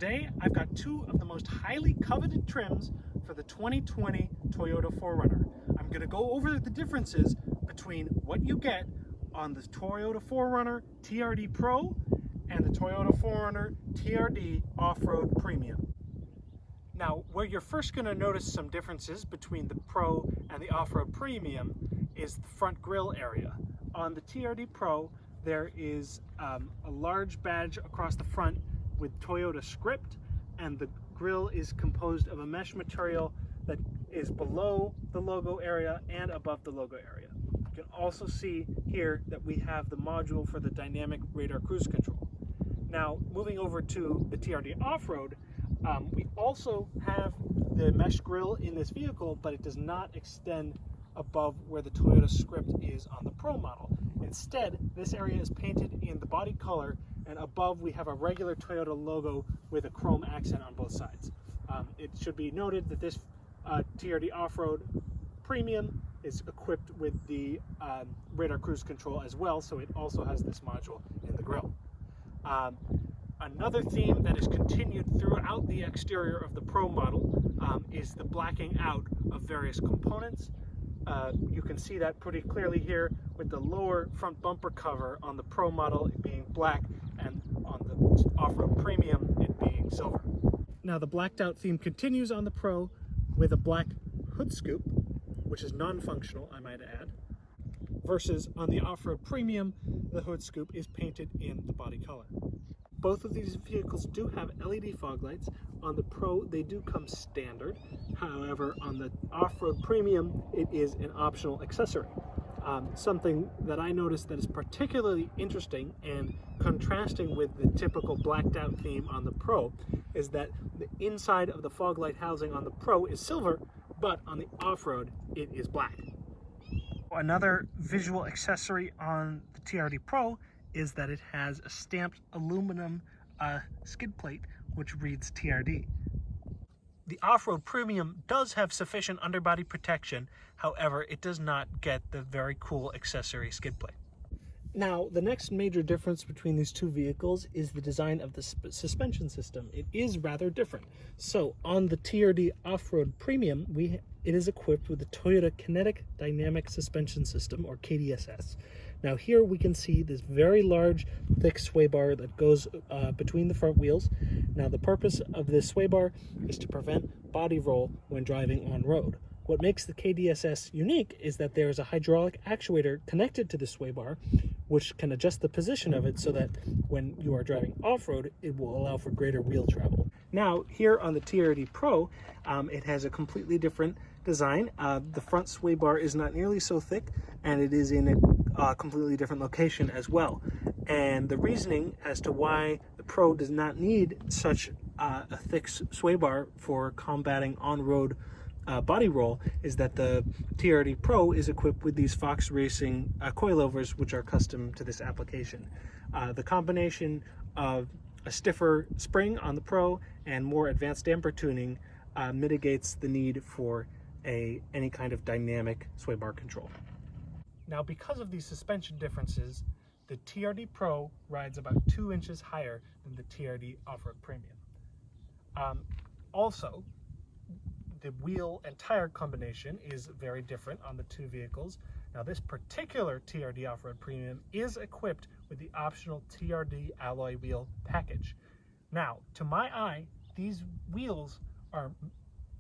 Today, I've got two of the most highly coveted trims for the 2020 Toyota 4Runner. I'm going to go over the differences between what you get on the Toyota 4Runner TRD Pro and the Toyota 4Runner TRD Off-Road Premium. Now, where you're first going to notice some differences between the Pro and the Off-Road Premium is the front grille area. On the TRD Pro, there is a large badge across the front with Toyota script, and the grille is composed of a mesh material that is below the logo area and above the logo area. You can also see here that we have the module for the dynamic radar cruise control. Now, moving over to the TRD Off-Road, we also have the mesh grille in this vehicle, but it does not extend above where the Toyota script is on the Pro model. Instead, this area is painted in the body color, and above we have a regular Toyota logo with a chrome accent on both sides. It should be noted that this TRD Off-Road Premium is equipped with the radar cruise control as well, so it also has this module in the grille. Another theme that is continued throughout the exterior of the Pro model is the blacking out of various components. You can see that pretty clearly here with the lower front bumper cover on the Pro model being black and on the Off-Road Premium it being silver. Now the blacked out theme continues on the Pro with a black hood scoop, which is non-functional, I might add, versus on the Off-Road Premium the hood scoop is painted in the body color. Both of these vehicles do have LED fog lights. On the Pro, they do come standard. However, on the Off-Road Premium, it is an optional accessory. Something that I noticed that is particularly interesting and contrasting with the typical blacked out theme on the Pro is that the inside of the fog light housing on the Pro is silver, but on the Off-Road, it is black. Another visual accessory on the TRD Pro is that it has a stamped aluminum skid plate which reads TRD. The Off-Road Premium does have sufficient underbody protection, however it does not get the very cool accessory skid plate. Now, the next major difference between these two vehicles is the design of the suspension system. It is rather different. So on the TRD Off-Road Premium, it is equipped with the Toyota Kinetic Dynamic Suspension System, or KDSS. Now here we can see this very large, thick sway bar that goes between the front wheels. Now the purpose of this sway bar is to prevent body roll when driving on road. What makes the KDSS unique is that there is a hydraulic actuator connected to the sway bar, which can adjust the position of it so that when you are driving off-road, it will allow for greater wheel travel. Now here on the TRD Pro, it has a completely different design. The front sway bar is not nearly so thick, and it is in a completely different location as well. And the reasoning as to why the Pro does not need such a thick sway bar for combating on-road body roll is that the TRD Pro is equipped with these Fox Racing coilovers, which are custom to this application. The combination of a stiffer spring on the Pro and more advanced damper tuning mitigates the need for any kind of dynamic sway bar control. Now, because of these suspension differences, the TRD Pro rides about 2 inches higher than the TRD Off-Road Premium. Also, the wheel and tire combination is very different on the two vehicles. Now, this particular TRD Off-Road Premium is equipped with the optional TRD alloy wheel package. Now, to my eye, these wheels are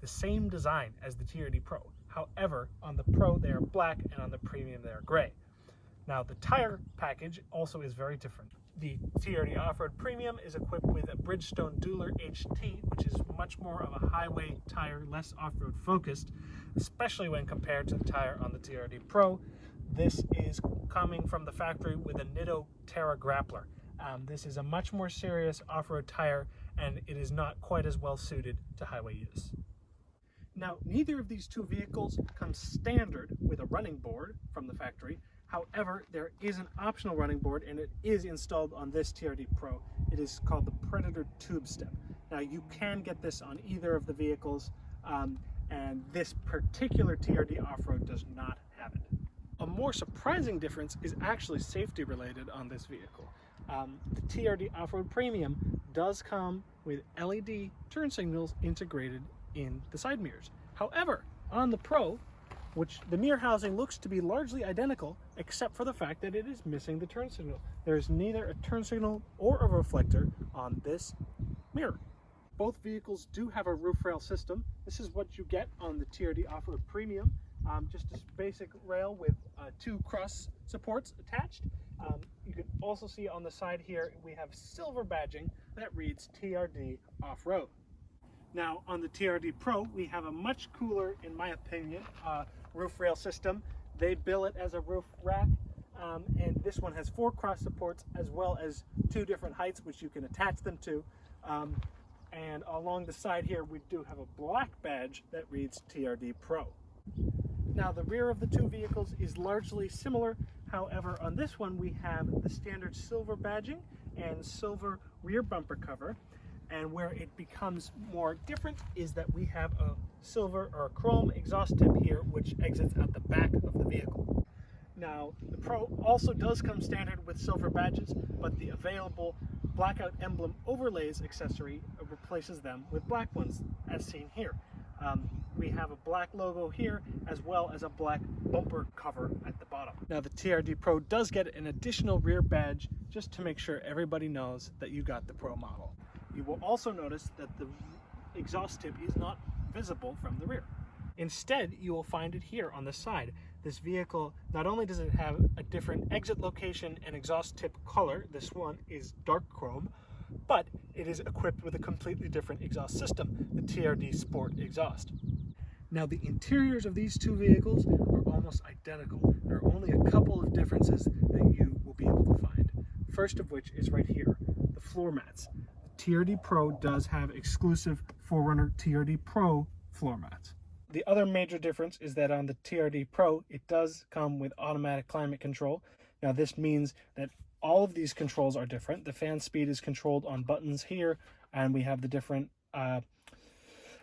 the same design as the TRD Pro. However, on the Pro they are black and on the Premium they are gray. Now the tire package also is very different. The TRD Off-Road Premium is equipped with a Bridgestone Dueler HT, which is much more of a highway tire, less off-road focused, especially when compared to the tire on the TRD Pro. This is coming from the factory with a Nitto Terra Grappler. This is a much more serious off-road tire, and it is not quite as well suited to highway use. Now, neither of these two vehicles comes standard with a running board from the factory. However, there is an optional running board, and it is installed on this TRD Pro. It is called the Predator Tube Step. Now, you can get this on either of the vehicles, and this particular TRD Off-Road does not have it. A more surprising difference is actually safety related on this vehicle. The TRD Off-Road Premium does come with LED turn signals integrated in the side mirrors. However, on the Pro, which the mirror housing looks to be largely identical, except for the fact that it is missing the turn signal. There is neither a turn signal or a reflector on this mirror. Both vehicles do have a roof rail system. This is what you get on the TRD Off-Road Premium. Just a basic rail with 2 cross supports attached. You can also see on the side here, we have silver badging that reads TRD Off-Road. Now on the TRD Pro, we have a much cooler, in my opinion, roof rail system. They bill it as a roof rack, and this one has 4 cross supports as well as 2 different heights which you can attach them to. And along the side here, we do have a black badge that reads TRD Pro. Now the rear of the 2 vehicles is largely similar. However, on this one we have the standard silver badging and silver rear bumper cover. And where it becomes more different is that we have a silver or chrome exhaust tip here, which exits at the back of the vehicle. Now, the Pro also does come standard with silver badges, but the available blackout emblem overlays accessory replaces them with black ones, as seen here. We have a black logo here, as well as a black bumper cover at the bottom. Now, the TRD Pro does get an additional rear badge, just to make sure everybody knows that you got the Pro model. You will also notice that the exhaust tip is not visible from the rear. Instead, you will find it here on the side. This vehicle, not only does it have a different exit location and exhaust tip color, this one is dark chrome, but it is equipped with a completely different exhaust system, the TRD Sport exhaust. Now, the interiors of these 2 vehicles are almost identical. There are only a couple of differences that you will be able to find. First of which is right here, the floor mats. TRD Pro does have exclusive 4Runner TRD Pro floor mats. The other major difference is that on the TRD Pro, it does come with automatic climate control. Now this means that all of these controls are different. The fan speed is controlled on buttons here, and we have the different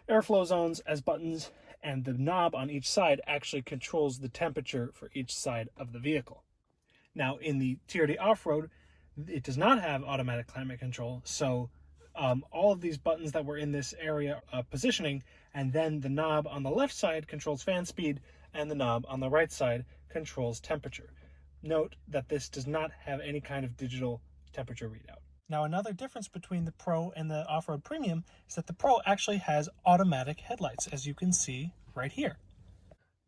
airflow zones as buttons, and the knob on each side actually controls the temperature for each side of the vehicle. Now in the TRD Off-Road, it does not have automatic climate control, so all of these buttons that were in this area positioning, and then the knob on the left side controls fan speed, and the knob on the right side controls temperature. Note that this does not have any kind of digital temperature readout. Now, another difference between the Pro and the Off-Road Premium is that the Pro actually has automatic headlights, as you can see right here.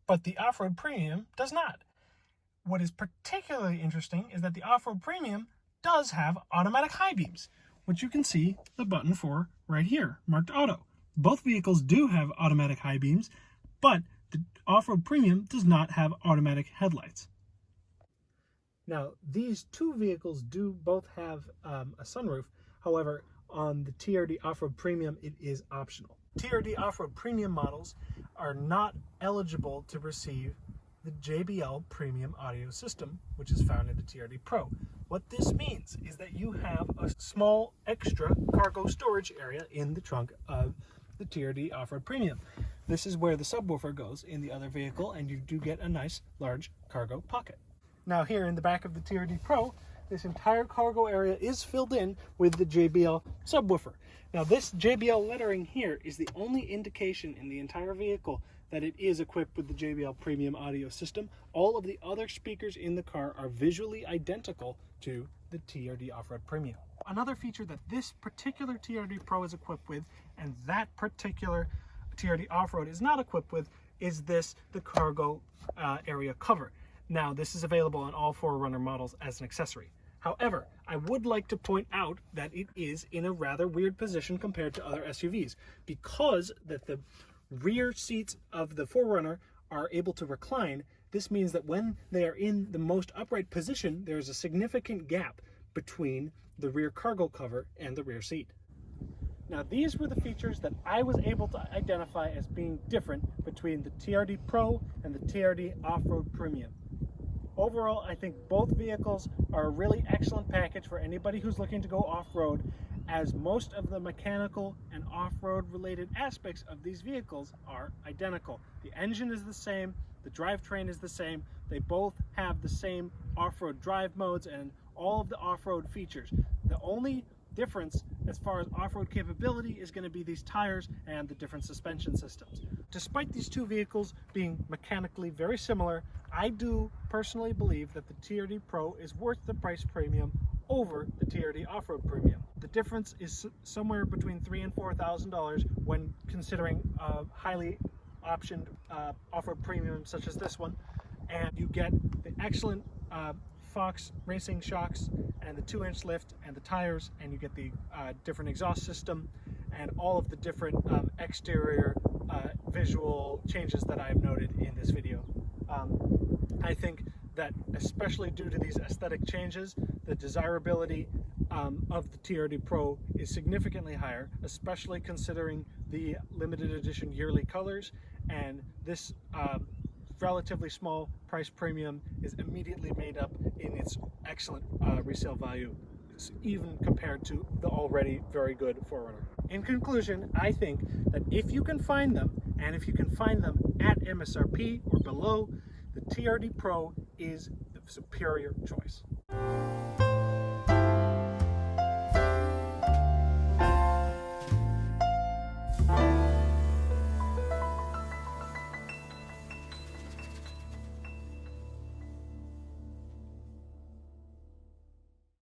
But the Off-Road Premium does not. What is particularly interesting is that the Off-Road Premium does have automatic high beams, which you can see the button for right here, marked auto. Both vehicles do have automatic high beams, but the Off-Road Premium does not have automatic headlights. Now, these 2 vehicles do both have a sunroof. However, on the TRD Off-Road Premium, it is optional. TRD Off-Road Premium models are not eligible to receive the JBL Premium Audio System, which is found in the TRD Pro. What this means is that you have a small extra cargo storage area in the trunk of the TRD Off-Road Premium. This is where the subwoofer goes in the other vehicle, and you do get a nice large cargo pocket. Now here in the back of the TRD Pro, this entire cargo area is filled in with the JBL subwoofer. Now this JBL lettering here is the only indication in the entire vehicle that it is equipped with the JBL Premium Audio System. All of the other speakers in the car are visually identical to the TRD Off-Road Premium. Another feature that this particular TRD Pro is equipped with, and that particular TRD Off-Road is not equipped with, is the cargo area cover. Now, this is available on all 4Runner models as an accessory. However, I would like to point out that it is in a rather weird position compared to other SUVs, because that the rear seats of the 4Runner are able to recline. This means that when they are in the most upright position, there is a significant gap between the rear cargo cover and the rear seat. Now, these were the features that I was able to identify as being different between the TRD Pro and the TRD Off-Road Premium. Overall, I think both vehicles are a really excellent package for anybody who's looking to go off-road, as most of the mechanical and off-road related aspects of these vehicles are identical. The engine is the same, the drivetrain is the same, they both have the same off-road drive modes and all of the off-road features. The only difference as far as off-road capability is going to be these tires and the different suspension systems. Despite these two vehicles being mechanically very similar, I do personally believe that the TRD Pro is worth the price premium over the TRD Off-Road Premium. The difference is somewhere between $3,000 and $4,000 when considering highly optioned off-road premium such as this one, and you get the excellent Fox racing shocks and the 2-inch lift and the tires, and you get the different exhaust system and all of the different exterior visual changes that I've noted in this video. I think that especially due to these aesthetic changes, the desirability of the TRD Pro is significantly higher, especially considering the limited edition yearly colors, and this relatively small price premium is immediately made up in its excellent resale value, even compared to the already very good 4Runner. In conclusion, I think that if you can find them, and if you can find them at MSRP or below, the TRD Pro is the superior choice.